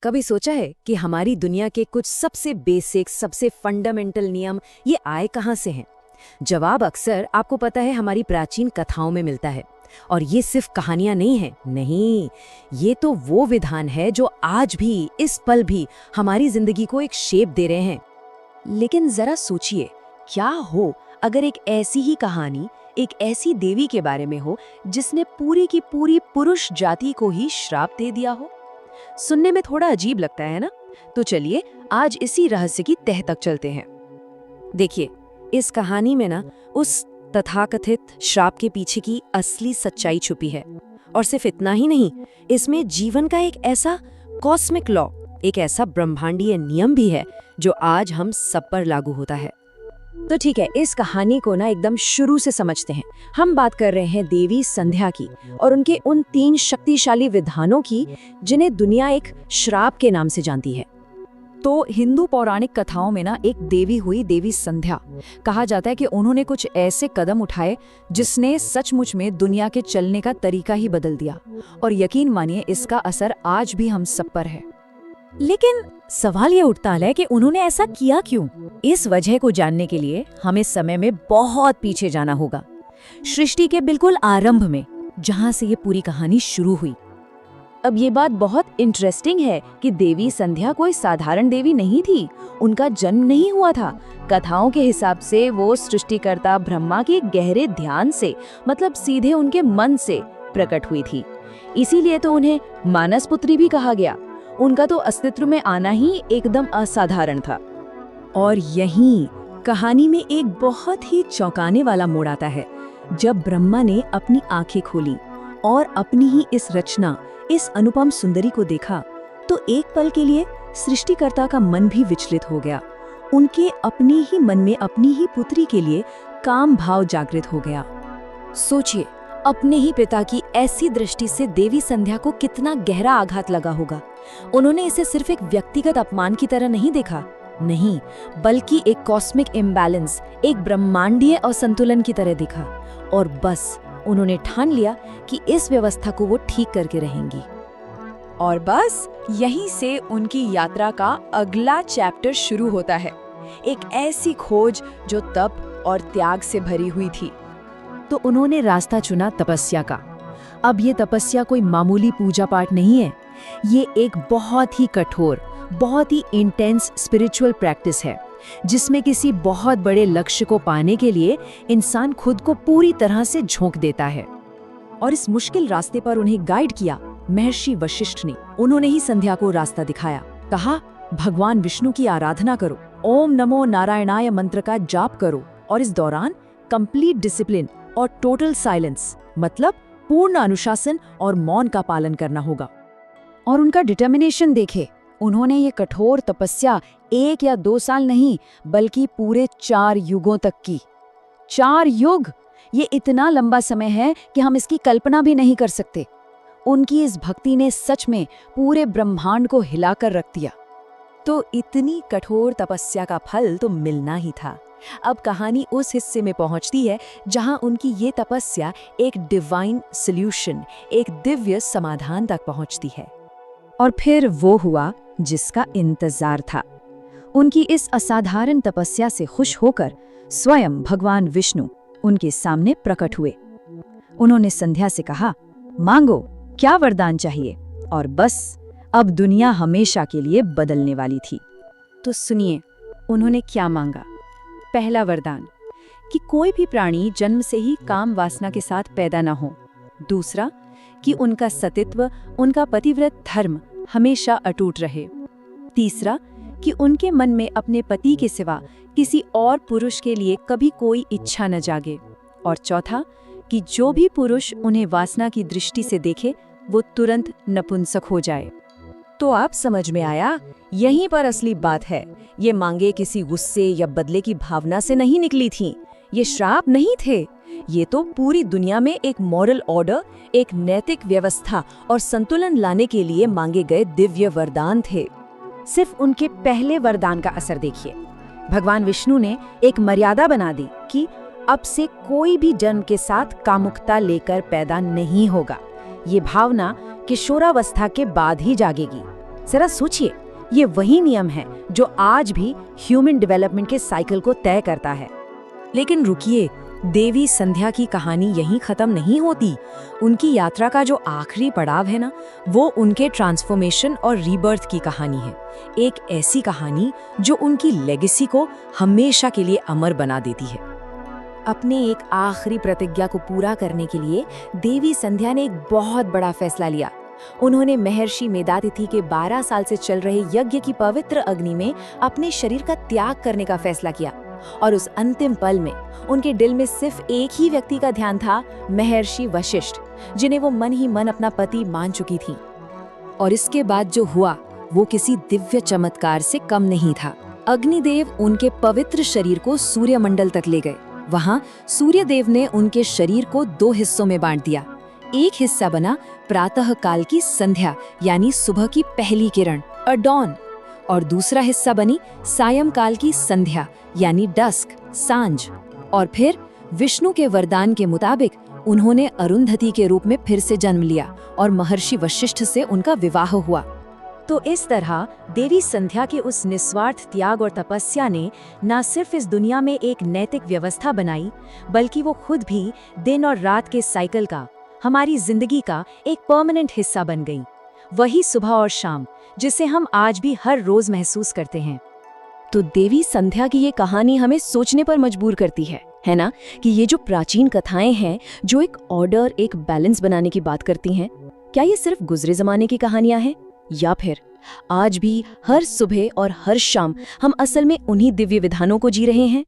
कभी सोचा है कि हमारी दुनिया के कुछ सबसे बेसिक, सबसे फंडामेंटल नियम ये आए कहाँ से हैं? जवाब अक्सर आपको पता है हमारी प्राचीन कथाओं में मिलता है। और ये सिर्फ कहानियां नहीं हैं, नहीं, ये तो वो विधान है जो आज भी, इस पल भी हमारी जिंदगी को एक शेप दे रहे हैं। लेकिन जरा सोचिए, क्या हो अगर एक ऐसी ही कहानी एक ऐसी देवी के बारे में हो जिसने पूरी की पूरी पुरुष जाति को ही श्राप दे दिया हो। सुनने में थोड़ा अजीब लगता है ना? तो चलिए आज इसी रहस्य की तह तक चलते हैं। देखिए, इस कहानी में ना उस तथाकथित श्राप के पीछे की असली सच्चाई छुपी है। और सिर्फ इतना ही नहीं, इसमें जीवन का एक ऐसा कॉस्मिक लॉ, एक ऐसा ब्रह्मांडीय नियम भी है जो आज हम सब पर लागू होता है। तो ठीक है, इस कहानी को ना एकदम शुरू से समझते हैं। हम बात कर रहे हैं देवी संध्या की और उनके उन 3 शक्तिशाली विधानों की जिन्हें दुनिया एक श्राप के नाम से जानती है। तो हिंदू पौराणिक कथाओं में ना एक देवी हुई देवी संध्या। कहा जाता है कि उन्होंने कुछ ऐसे कदम उठाए जिसने सचमुच में दुनिया के चलने का तरीका ही बदल दिया। और यकीन मानिए, इसका असर आज भी हम सब पर है। लेकिन सवाल ये उठता है कि उन्होंने ऐसा किया क्यों? इस वजह को जानने के लिए हमें समय में बहुत पीछे जाना होगा, सृष्टि के बिल्कुल आरंभ में, जहां से ये पूरी कहानी शुरू हुई। अब ये बात बहुत इंटरेस्टिंग है कि देवी संध्या कोई साधारण देवी नहीं थी। उनका जन्म नहीं हुआ था। कथाओं के हिसाब से वो सृष्टिकर्ता ब्रह्मा के गहरे ध्यान से, मतलब सीधे उनके मन से प्रकट हुई थी। इसीलिए तो उन्हें मानस पुत्री भी कहा गया। उनका तो अस्तित्व में आना ही एकदम असाधारण था। और यहीं कहानी में एक बहुत ही चौंकाने वाला मोड़ आता है, जब ब्रह्मा ने अपनी आंखें खोली और अपनी ही इस रचना, इस अनुपम सुंदरी को देखा, तो एक पल के लिए सृष्टिकर्ता का मन भी विचलित हो गया। उनके अपने ही मन में अपनी ही पुत्री के लिए काम भाव जागृत हो गया। सोचिए, अपने ही पिता की ऐसी दृष्टि से देवी संध्या को कितना गहरा आघात लगा होगा। उन्होंने इसे सिर्फ एक व्यक्तिगत अपमान की तरह नहीं देखा, नहीं, बल्कि एक कॉस्मिक इम्बैलेंस, एक ब्रह्मांडीय असंतुलन की तरह देखा। और बस उन्होंने ठान लिया कि इस व्यवस्था को वो ठीक करके रहेंगी। और बस यहीं से उनकी यात्रा का अगला चैप्टर शुरू होता है। एक ऐसी खोज जो तप और त्याग से भरी हुई थी। तो उन्होंने रास्ता चुना तपस्या का। अब ये तपस्या कोई मामूली पूजा पाठ नहीं है, ये एक बहुत ही कठोर, बहुत ही इंटेंस स्पिरिचुअल प्रैक्टिस है, जिसमें किसी बहुत बड़े लक्ष्य को पाने के लिए इंसान खुद को पूरी तरह से झोंक देता है। और इस मुश्किल रास्ते पर उन्हें गाइड किया महर्षि वशिष्ठ ने। उन्होंने ही संध्या को रास्ता दिखाया। कहा, भगवान विष्णु की आराधना करो, ओम नमो नारायणाय मंत्र का जाप करो, और इस दौरान कंप्लीट डिसिप्लिन और टोटल साइलेंस, मतलब पूर्ण अनुशासन और मौन का पालन करना होगा। और उनका डिटर्मिनेशन देखे। उन्होंने ये कठोर तपस्या 1 या 2 साल नहीं, बल्कि पूरे 4 युगों तक की। 4 युग, ये इतना लंबा समय है कि हम इसकी कल्पना भी नहीं कर सकते। उनकी इस भक्ति ने सच में पूरे ब्रह्मांड को हिलाकर रख दिया। तो इतनी कठोर तपस्या का फल तो मिलना ही था। अब कहानी उस हिस्से में पहुंचती है जहां उनकी ये तपस्या एक डिवाइन सॉल्यूशन, एक दिव्य समाधान तक पहुंचती है। और फिर वो हुआ जिसका इंतजार था। उनकी इस असाधारण तपस्या से खुश होकर स्वयं भगवान विष्णु उनके सामने प्रकट हुए। उन्होंने संध्या से कहा, मांगो, क्या वरदान चाहिए? और बस अब दुनिया हमेशा के लिए बदलने वाली थी। तो सुनिए, उन्होंने क्या मांगा। पहला वरदान कि कोई भी प्राणी जन्म से ही काम वासना के साथ पैदा न हो। दूसरा कि उनका सतीत्व, उनका पतिव्रत धर्म हमेशा अटूट रहे। तीसरा कि उनके मन में अपने पति के सिवा किसी और पुरुष के लिए कभी कोई इच्छा न जागे। और चौथा कि जो भी पुरुष उन्हें वासना की दृष्टि से देखे, वो तुरंत नपुंसक हो जाए। तो आप समझ में आया, यहीं पर असली बात है। ये मांगे किसी गुस्से या बदले की भावना से नहीं निकली थीं। ये श्राप नहीं थे। ये तो पूरी दुनिया में एक मॉरल ऑर्डर, एक नैतिक व्यवस्था और संतुलन लाने के लिए मांगे गए दिव्य वरदान थे। सिर्फ उनके पहले वरदान का असर देखिए। भगवान विष्णु ने एक मर्यादा बना दी कि अब से कोई भी जन्म के साथ कामुकता लेकर पैदा नहीं होगा। ये भावना किशोरावस्था के बाद ही जागेगी। जरा सोचिए, ये वही नियम है जो आज भी ह्यूमन डेवलपमेंट के साइकिल को तय करता है। लेकिन रुकिए, देवी संध्या की कहानी यहीं खत्म नहीं होती। उनकी यात्रा का जो आखिरी पड़ाव है ना, वो उनके ट्रांसफॉर्मेशन और रीबर्थ की कहानी है। एक ऐसी कहानी जो उनकी लेगेसी को हमेशा के लिए अमर बना देती है। अपने एक आखिरी प्रतिज्ञा को पूरा करने के लिए देवी संध्या ने एक बहुत बड़ा फैसला लिया। उन्होंने महर्षि मेधातिथि के 12 साल से चल रहे यज्ञ की पवित्र अग्नि में अपने शरीर का त्याग करने का फैसला किया, और उस अंतिम पल में उनके दिल में सिर्फ एक ही व्यक्ति का ध्यान था, महर्षि वशिष्ठ, जिन्हें वो मन ही मन अपना पति मान चुकी थी। और इसके बाद जो हुआ वो किसी दिव्य चमत्कार से कम नहीं था। अग्निदेव उनके पवित्र शरीर को सूर्यमंडल तक ले गए। वहां सूर्यदेव ने उनके शरीर को 2 हिस्सों में बांट दिया। एक हिस्सा बना प्रातः काल की संध्या यानी सुबह की पहली किरण, डॉन, और दूसरा हिस्सा बनी सायंकाल की संध्या यानी डस्क, सांझ। और फिर विष्णु के वरदान के मुताबिक उन्होंने अरुंधति के रूप में फिर से जन्म लिया और महर्षि वशिष्ठ से उनका विवाह हुआ। तो इस तरह देवी संध्या के उस निस्वार्थ त्याग और तपस्या ने न सिर्फ इस दुनिया में एक नैतिक व्यवस्था बनाई, बल्कि वो खुद भी दिन और रात के साइकिल का, हमारी जिंदगी का एक परमानेंट हिस्सा बन गई। वही सुबह और शाम जिसे हम आज भी हर रोज महसूस करते हैं। तो देवी संध्या की ये कहानी हमें सोचने पर मजबूर करती है ना, कि ये जो प्राचीन कथाएं हैं जो एक ऑर्डर, एक बैलेंस बनाने की बात करती हैं, क्या ये सिर्फ गुजरे जमाने की कहानियां हैं, या फिर आज भी हर सुबह और हर शाम हम असल में उन्हीं दिव्य विधानों को जी रहे हैं?